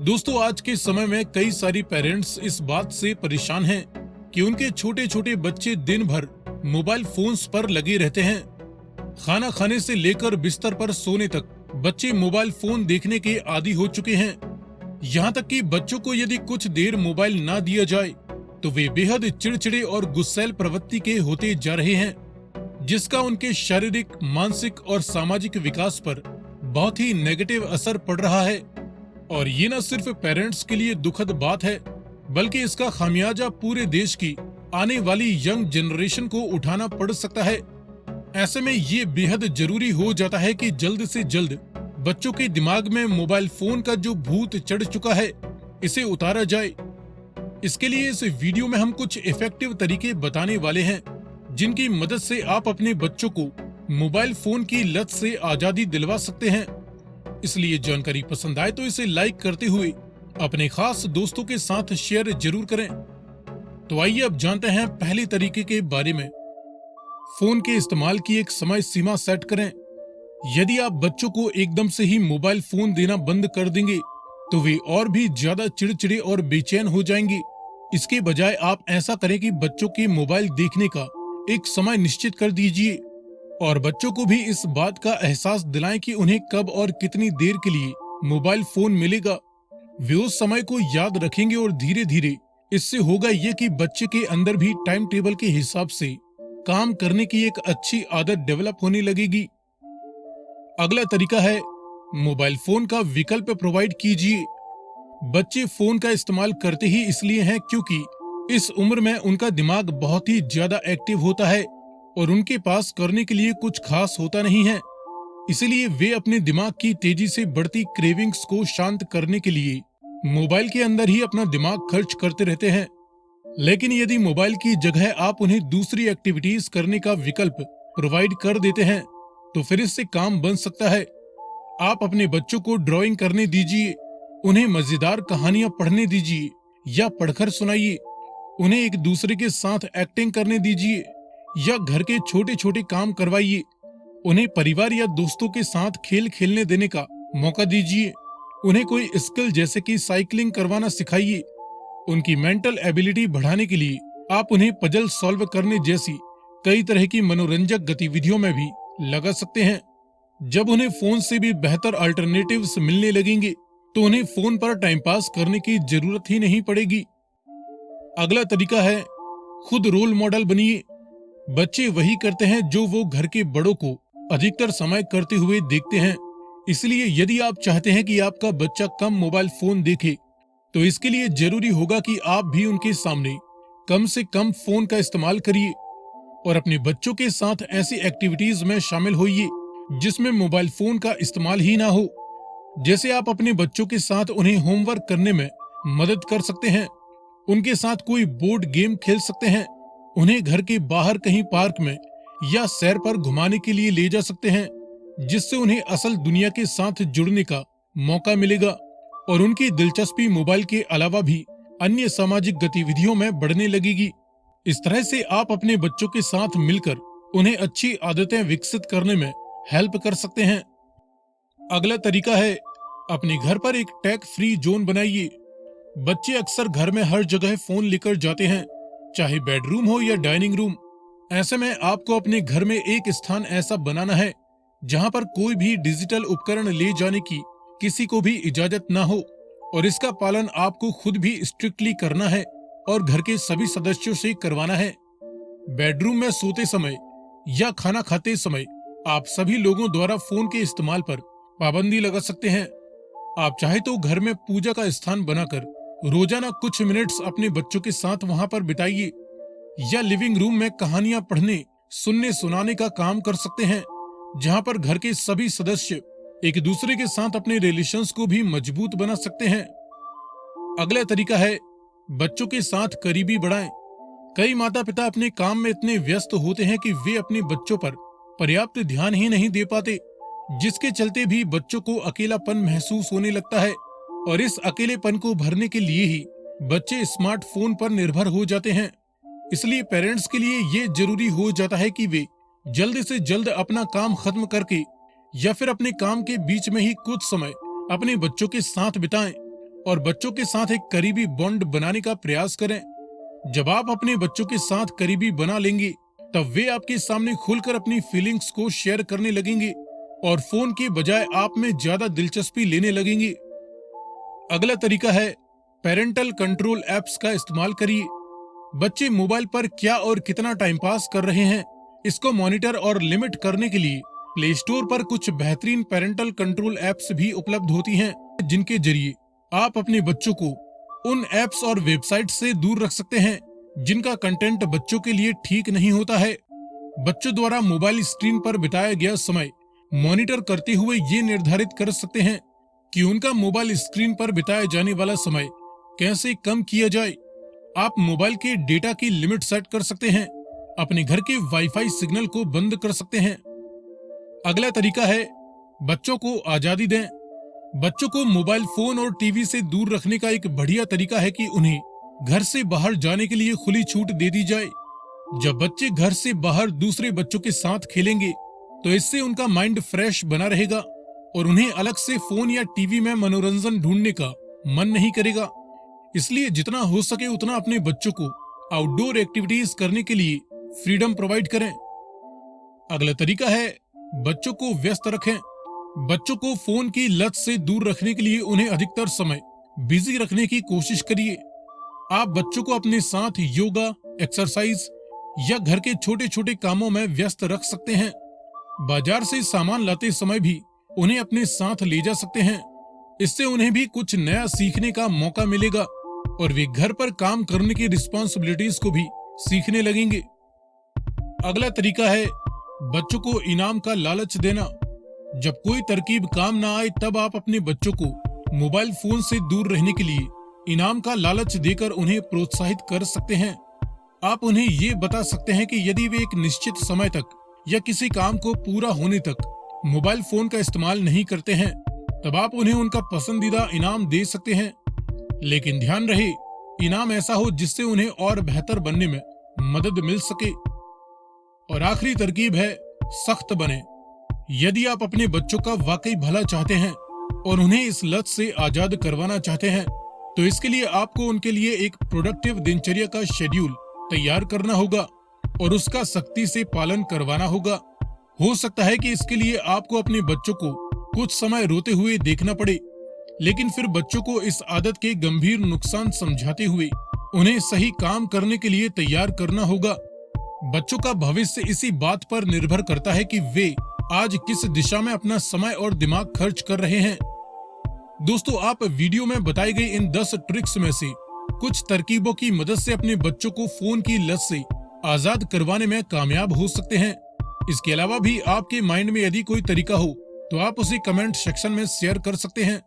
दोस्तों, आज के समय में कई सारी पेरेंट्स इस बात से परेशान हैं कि उनके छोटे छोटे बच्चे दिन भर मोबाइल फोन्स पर लगे रहते हैं। खाना खाने से लेकर बिस्तर पर सोने तक बच्चे मोबाइल फोन देखने के आदी हो चुके हैं। यहाँ तक कि बच्चों को यदि कुछ देर मोबाइल ना दिया जाए तो वे बेहद चिड़चिड़े और गुस्सैल प्रवृत्ति के होते जा रहे हैं, जिसका उनके शारीरिक, मानसिक और सामाजिक विकास पर बहुत ही नेगेटिव असर पड़ रहा है। और ये न सिर्फ पेरेंट्स के लिए दुखद बात है, बल्कि इसका खामियाजा पूरे देश की आने वाली यंग जनरेशन को उठाना पड़ सकता है। ऐसे में ये बेहद जरूरी हो जाता है कि जल्द से जल्द बच्चों के दिमाग में मोबाइल फोन का जो भूत चढ़ चुका है, इसे उतारा जाए। इसके लिए इस वीडियो में हम कुछ इफेक्टिव तरीके बताने वाले हैं, जिनकी मदद से आप अपने बच्चों को मोबाइल फोन की लत से आजादी दिलवा सकते हैं। इसलिए जानकारी पसंद आए तो इसे लाइक करते हुए अपने खास दोस्तों के साथ शेयर जरूर करें। तो आइए अब जानते हैं पहले तरीके के बारे में। फोन के इस्तेमाल की एक समय सीमा सेट करें। यदि आप बच्चों को एकदम से ही मोबाइल फोन देना बंद कर देंगे तो वे और भी ज्यादा चिड़चिड़े और बेचैन हो जाएंगे। इसके बजाय आप ऐसा करें कि बच्चों के मोबाइल देखने का एक समय निश्चित कर दीजिए और बच्चों को भी इस बात का एहसास दिलाएं कि उन्हें कब और कितनी देर के लिए मोबाइल फोन मिलेगा। वे उस समय को याद रखेंगे और धीरे धीरे इससे होगा ये कि बच्चे के अंदर भी टाइम टेबल के हिसाब से काम करने की एक अच्छी आदत डेवलप होने लगेगी। अगला तरीका है, मोबाइल फोन का विकल्प प्रोवाइड कीजिए। बच्चे फोन का इस्तेमाल करते ही इसलिए हैं क्योंकि इस उम्र में उनका दिमाग बहुत ही ज्यादा एक्टिव होता है और उनके पास करने के लिए कुछ खास होता नहीं है। इसलिए वे अपने दिमाग की तेजी से बढ़ती क्रेविंग्स को शांत करने के लिए मोबाइल के अंदर ही अपना दिमाग खर्च करते रहते हैं। लेकिन यदि मोबाइल की जगह आप उन्हें दूसरी एक्टिविटीज करने का विकल्प प्रोवाइड कर देते हैं तो फिर इससे काम बन सकता है। आप अपने बच्चों को ड्राइंग करने दीजिए, उन्हें मजेदार कहानियां पढ़ने दीजिए या पढ़कर सुनाइए, उन्हें एक दूसरे के साथ एक्टिंग करने दीजिए या घर के छोटे छोटे काम करवाइए, उन्हें परिवार या दोस्तों के साथ खेल खेलने देने का मौका दीजिए, उन्हें कोई स्किल जैसे कि साइकिलिंग करवाना सिखाइए। उनकी मेंटल एबिलिटी बढ़ाने के लिए आप उन्हें पजल सॉल्व करने जैसी कई तरह की मनोरंजक गतिविधियों में भी लगा सकते हैं। जब उन्हें फोन से भी बेहतर अल्टरनेटिव्स मिलने लगेंगे तो उन्हें फोन पर टाइम पास करने की जरूरत ही नहीं पड़ेगी। अगला तरीका है, खुद रोल मॉडल बनिए। बच्चे वही करते हैं जो वो घर के बड़ों को अधिकतर समय करते हुए देखते हैं। इसलिए यदि आप चाहते हैं कि आपका बच्चा कम मोबाइल फोन देखे तो इसके लिए जरूरी होगा कि आप भी उनके सामने कम से कम फोन का इस्तेमाल करिए और अपने बच्चों के साथ ऐसी एक्टिविटीज में शामिल होइए जिसमें मोबाइल फोन का इस्तेमाल ही ना हो। जैसे आप अपने बच्चों के साथ उन्हें होमवर्क करने में मदद कर सकते हैं, उनके साथ कोई बोर्ड गेम खेल सकते हैं, उन्हें घर के बाहर कहीं पार्क में या सैर पर घुमाने के लिए ले जा सकते हैं, जिससे उन्हें असल दुनिया के साथ जुड़ने का मौका मिलेगा और उनकी दिलचस्पी मोबाइल के अलावा भी अन्य सामाजिक गतिविधियों में बढ़ने लगेगी। इस तरह से आप अपने बच्चों के साथ मिलकर उन्हें अच्छी आदतें विकसित करने में हेल्प कर सकते हैं। अगला तरीका है, अपने घर पर एक टेक फ्री जोन बनाइए। बच्चे अक्सर घर में हर जगह फोन लेकर जाते हैं, चाहे बेडरूम हो या डाइनिंग रूम। ऐसे में आपको अपने घर में एक स्थान ऐसा बनाना है जहां पर कोई भी डिजिटल उपकरण ले जाने की किसी को भी इजाजत ना हो और इसका पालन आपको खुद भी स्ट्रिक्टली करना है और घर के सभी सदस्यों से करवाना है। बेडरूम में सोते समय या खाना खाते समय आप सभी लोगों द्वारा फोन के इस्तेमाल पर पाबंदी लगा सकते हैं। आप चाहे तो घर में पूजा का स्थान बनाकर रोजाना कुछ मिनट्स अपने बच्चों के साथ वहां पर बिताइए या लिविंग रूम में कहानियां पढ़ने, सुनने सुनाने का काम कर सकते हैं, जहां पर घर के सभी सदस्य एक दूसरे के साथ अपने रिलेशंस को भी मजबूत बना सकते हैं। अगला तरीका है, बच्चों के साथ करीबी बढ़ाएं। कई माता पिता अपने काम में इतने व्यस्त होते हैं कि वे अपने बच्चों पर पर्याप्त ध्यान ही नहीं दे पाते, जिसके चलते भी बच्चों को अकेलापन महसूस होने लगता है और इस अकेलेपन को भरने के लिए ही बच्चे स्मार्टफोन पर निर्भर हो जाते हैं। इसलिए पेरेंट्स के लिए ये जरूरी हो जाता है कि वे जल्द से जल्द अपना काम खत्म करके या फिर अपने काम के बीच में ही कुछ समय अपने बच्चों के साथ बिताएं और बच्चों के साथ एक करीबी बॉन्ड बनाने का प्रयास करें। जब आप अपने बच्चों के साथ करीबी बना लेंगे, तब वे आपके सामने खुलकर अपनी फीलिंग्स को शेयर करने लगेंगे और फोन के बजाय आप में ज्यादा दिलचस्पी लेने लगेंगे। अगला तरीका है पेरेंटल कंट्रोल एप्स का इस्तेमाल करिए। बच्चे मोबाइल पर क्या और कितना टाइम पास कर रहे हैं, इसको मॉनिटर और लिमिट करने के लिए प्ले स्टोर पर कुछ बेहतरीन पेरेंटल कंट्रोल एप्स भी उपलब्ध होती हैं, जिनके जरिए आप अपने बच्चों को उन एप्स और वेबसाइट से दूर रख सकते हैं जिनका कंटेंट बच्चों के लिए ठीक नहीं होता है। बच्चों द्वारा मोबाइल स्क्रीन पर बिताया गया समय मॉनिटर करते हुए ये निर्धारित कर सकते हैं कि उनका मोबाइल स्क्रीन पर बिताया जाने वाला समय कैसे कम किया जाए। आप मोबाइल के डेटा की लिमिट सेट कर सकते हैं, अपने घर के वाईफाई सिग्नल को बंद कर सकते हैं। अगला तरीका है बच्चों को आजादी दें। बच्चों को मोबाइल फोन और टीवी से दूर रखने का एक बढ़िया तरीका है कि उन्हें घर से बाहर जाने के लिए खुली छूट दे दी जाए। जब बच्चे घर से बाहर दूसरे बच्चों के साथ खेलेंगे, तो इससे उनका माइंड फ्रेश बना रहेगा और उन्हें अलग से फोन या टीवी में मनोरंजन ढूंढने का मन नहीं करेगा। इसलिए जितना हो सके उतना अपने बच्चों को आउटडोर एक्टिविटीज करने के लिए फ्रीडम प्रोवाइड करें। अगला तरीका है बच्चों को व्यस्त रखें। बच्चों को फोन की लत से दूर रखने के लिए उन्हें अधिकतर समय बिजी रखने की कोशिश करिए। आप बच्चों को अपने साथ योगा, एक्सरसाइज या घर के छोटे छोटे कामों में व्यस्त रख सकते हैं। बाजार से सामान लाते समय भी उन्हें अपने साथ ले जा सकते हैं। इससे उन्हें भी कुछ नया सीखने का मौका मिलेगा और वे घर पर काम करने की रिस्पॉन्सिबिलिटीज को भी सीखने लगेंगे। अगला तरीका है बच्चों को इनाम का लालच देना। जब कोई तरकीब काम ना आए, तब आप अपने बच्चों को मोबाइल फोन से दूर रहने के लिए इनाम का लालच देकर उन्हें प्रोत्साहित कर सकते हैं। आप उन्हें ये बता सकते हैं कि यदि वे एक निश्चित समय तक या किसी काम को पूरा होने तक मोबाइल फोन का इस्तेमाल नहीं करते हैं, तब आप उन्हें उनका पसंदीदा इनाम दे सकते हैं। लेकिन ध्यान रहे, इनाम ऐसा हो जिससे उन्हें और बेहतर बनने में मदद मिल सके। और आखिरी तरकीब है सख्त बने। यदि आप अपने बच्चों का वाकई भला चाहते हैं और उन्हें इस लत से आजाद करवाना चाहते हैं, तो इसके लिए आपको उनके लिए एक प्रोडक्टिव दिनचर्या का शेड्यूल तैयार करना होगा और उसका सख्ती से पालन करवाना होगा। हो सकता है कि इसके लिए आपको अपने बच्चों को कुछ समय रोते हुए देखना पड़े, लेकिन फिर बच्चों को इस आदत के गंभीर नुकसान समझाते हुए उन्हें सही काम करने के लिए तैयार करना होगा। बच्चों का भविष्य इसी बात पर निर्भर करता है कि वे आज किस दिशा में अपना समय और दिमाग खर्च कर रहे हैं। दोस्तों, आप वीडियो में बताई गई इन 10 ट्रिक्स में से कुछ तरकीबों की मदद से अपने बच्चों को फोन की लत से आजाद करवाने में कामयाब हो सकते हैं। इसके अलावा भी आपके माइंड में यदि कोई तरीका हो, तो आप उसे कमेंट सेक्शन में शेयर कर सकते हैं।